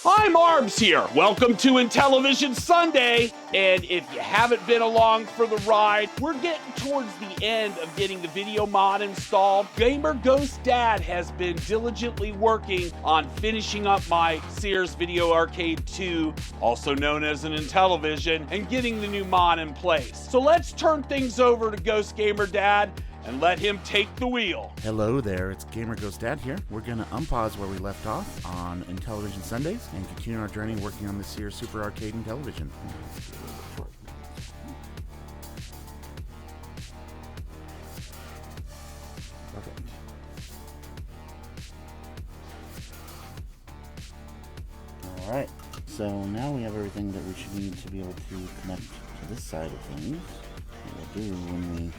Hi, Marlbs here. Welcome to Intellivision Sunday. And if you haven't been along for the ride, we're getting towards the end of getting the video mod installed. GamerGhostDad has been diligently working on finishing up my Sears Video Arcade 2, also known as an Intellivision, and getting the new mod in place. So let's turn things over to Ghost Gamer Dad and let him take the wheel. Hello there, it's GamerGhostDad here. We're going to unpause where we left off on Intellivision Sundays and continue our journey working on the Sears Super Arcade Intellivision. Perfect. Alright, so now we have everything that we should need to be able to connect to this side of things. What we'll do when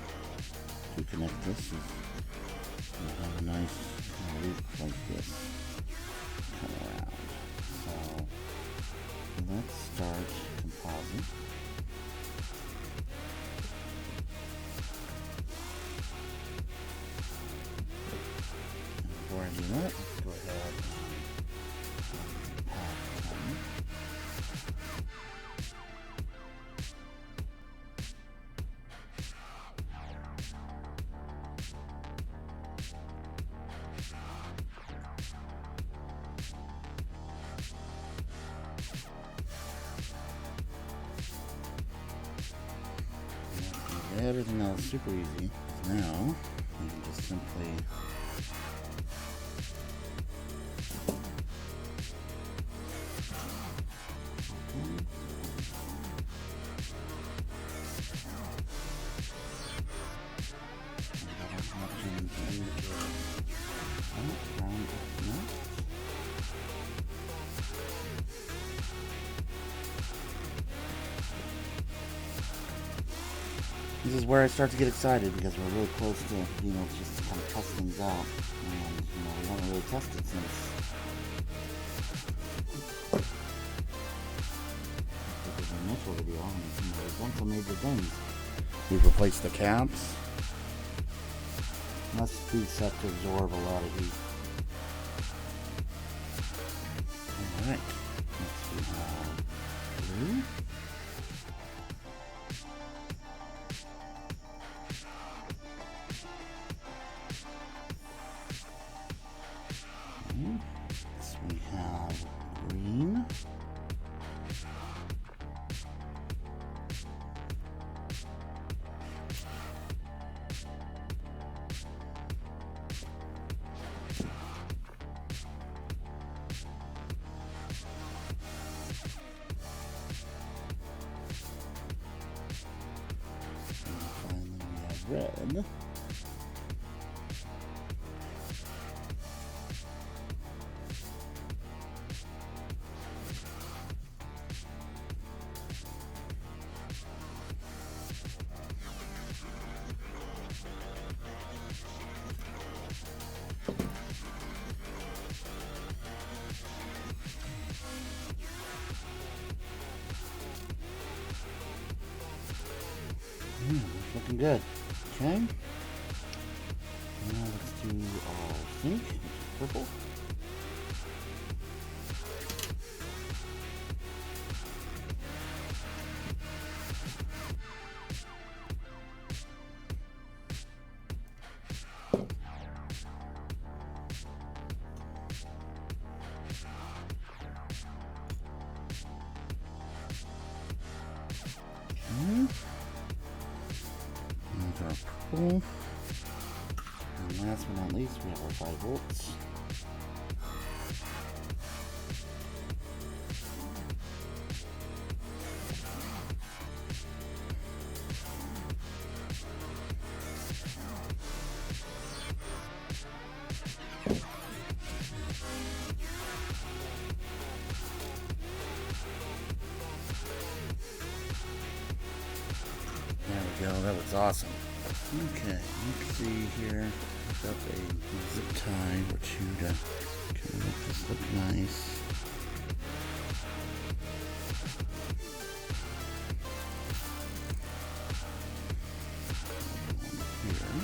we connect this is we'll have a nice loop like this come around. So let's start composite. And before I do that, let's go ahead and path 1. Everything else is super easy. Now we can just simply this is where I start to get excited because we're really close to being able to just kind of test things out. And, we haven't really tested since the initial video. And, we've done some major things. We've replaced the caps. Must be set to absorb a lot of heat. Alright. Next we have blue. We have green. And finally we have red. Looking good. Okay. Now let's do our sync, which is purple. Our purple. And last but not least, we have our 5 volts. There we go, that was awesome. Okay, you can see here, I've got a zip tie or two to kind of make this look nice. Here.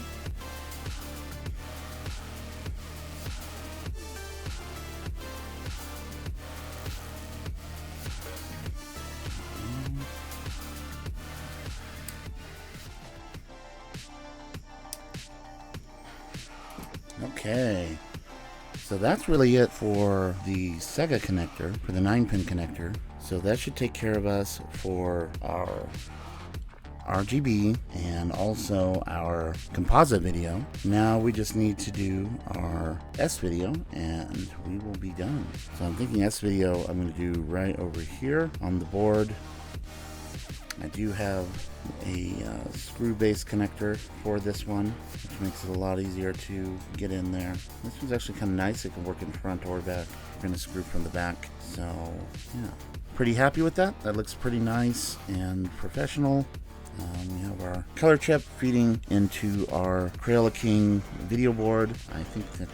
Okay. So that's really it for the Sega connector, for the 9-pin connector. So that should take care of us for our RGB and also our composite video. Now we just need to do our S video and we will be done. So I'm thinking S video I'm going to do right over here on the board. I do have a screw-based connector for this one, which makes it a lot easier to get in there. This one's actually kind of nice. It can work in front or back. We're going to screw from the back. So yeah, pretty happy with that. That looks pretty nice and professional. We have our color chip feeding into our Crayola King video board. I think that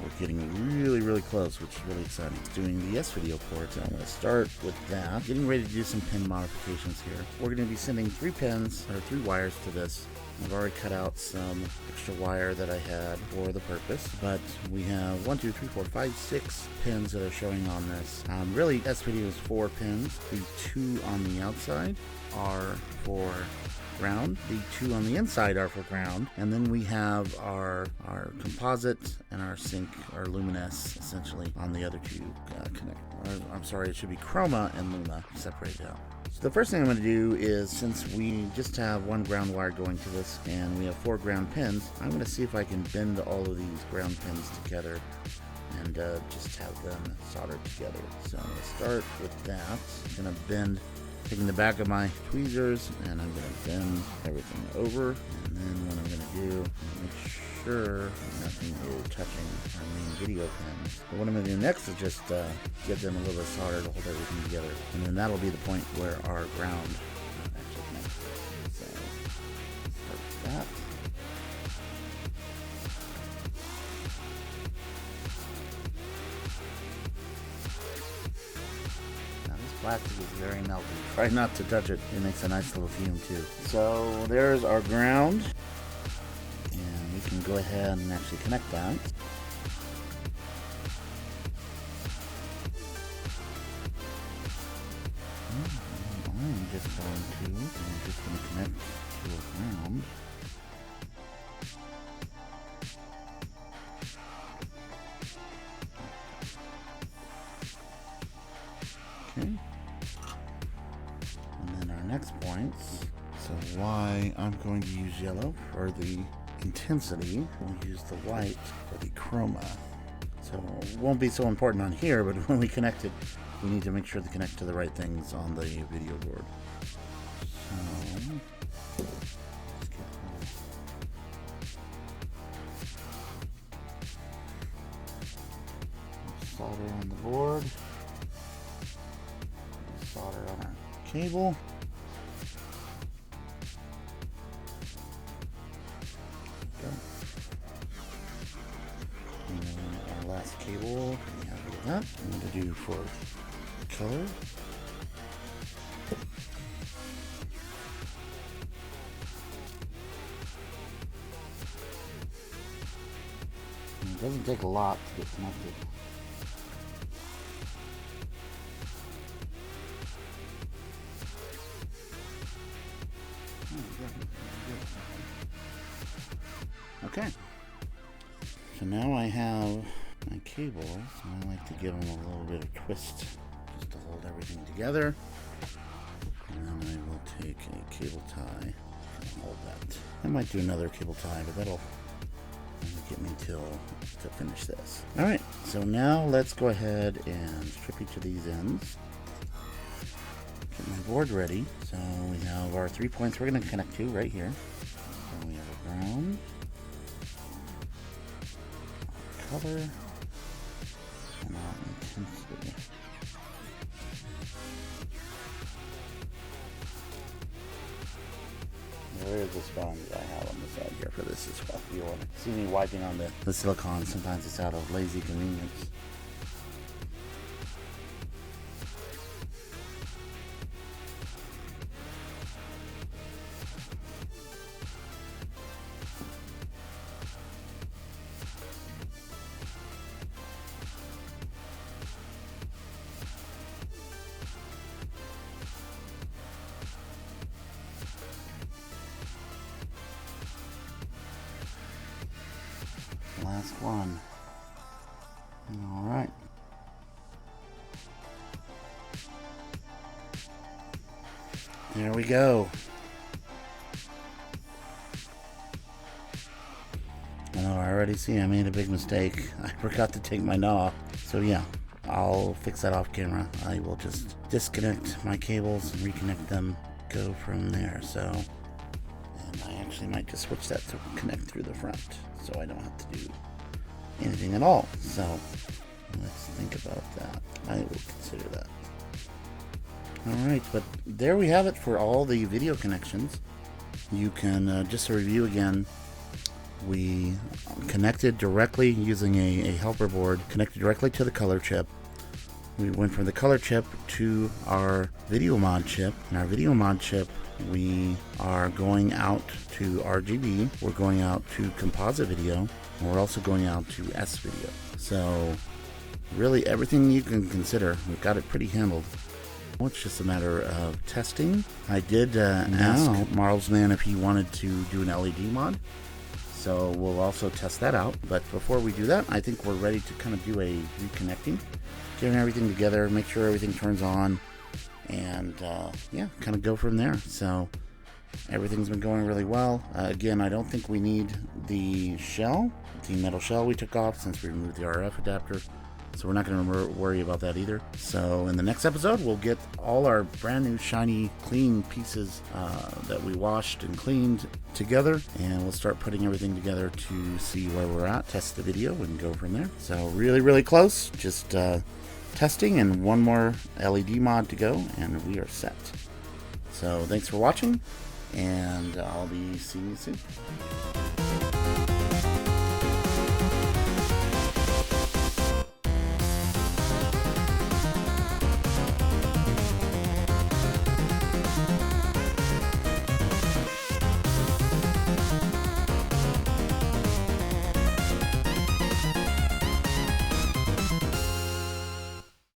we're getting really close, which is really exciting. Doing the S video ports, I'm going to start with that. Getting ready to do some pin modifications here. We're going to be sending 3 pins, or 3 wires to this. I've already cut out some extra wire that I had for the purpose, but we have 1, 2, 3, 4, 5, 6 pins that are showing on this. Really, S video is 4 pins. The 2 on the outside are for ground. The 2 on the inside are for ground. And then we have our composite and our sync, our luminous, essentially, on the other 2 I'm sorry, it should be chroma and luma separated out. So the first thing I'm going to do is, since we just have 1 ground wire going to this and we have 4 ground pins, I'm going to see if I can bend all of these ground pins together and just have them soldered together. So I'm going to start with that. I'm going to bend, taking the back of my tweezers, and I'm going to bend everything over. And then what I'm going to do, make sure nothing is touching our main video pins. But what I'm going to do next is just give them a little bit solder to hold everything together. And then that'll be the point where our ground actually connects. So start with that. Plastic is very melty. Try not to touch it. It makes a nice little fume too. So there's our ground. And we can go ahead and actually connect that. I'm just going to connect to a ground. Okay. And then our next points. So why I'm going to use yellow for the intensity. We'll use the white for the chroma. So it won't be so important on here, but when we connect it, we need to make sure to connect to the right things on the video board. So let's get solder on the board. Solder on our cable. Okay. And then our last cable, pretty happy with that. I'm going to do for color. And it doesn't take a lot to get connected. Okay, so now I have my cable, and I like to give them a little bit of twist just to hold everything together. And then I will take a cable tie and hold that. I might do another cable tie, but that'll get me to finish this. Alright, so now let's go ahead and strip each of these ends. Get my board ready. So we have our 3 points we're going to connect to right here. So we have a ground, our color, and our intensity. There is a sponge I have on the side here for this as well. If you want to see me wiping on the silicone, sometimes it's out of lazy convenience. Last one. Alright. There we go. Oh, I already see I made a big mistake. I forgot to take my knob. So yeah, I'll fix that off camera. I will just disconnect my cables and reconnect them, go from there. So, and I actually might just switch that to connect through the front, so I don't have to do anything at all. So let's think about that. I will consider that. Alright, but there we have it for all the video connections. You can, just a review again, we connected directly using a helper board, connected directly to the color chip. We went from the color chip to our video mod chip. And our video mod chip, we are going out to RGB, we're going out to composite video, and we're also going out to S video. So really everything you can consider, we've got it pretty handled. It's just a matter of testing. I did ask Marlbs Man if he wanted to do an LED mod, so we'll also test that out. But before we do that, I think we're ready to kind of do a reconnecting, getting everything together, make sure everything turns on, and yeah, kind of go from there. So everything's been going really well. Again, I don't think we need the shell, the metal shell we took off since we removed the RF adapter. So we're not going to worry about that either. So in the next episode, we'll get all our brand new, shiny, clean pieces that we washed and cleaned together. And we'll start putting everything together to see where we're at, test the video, and go from there. So really, really close. Just testing and one more LED mod to go, and we are set. So thanks for watching, and I'll be seeing you soon.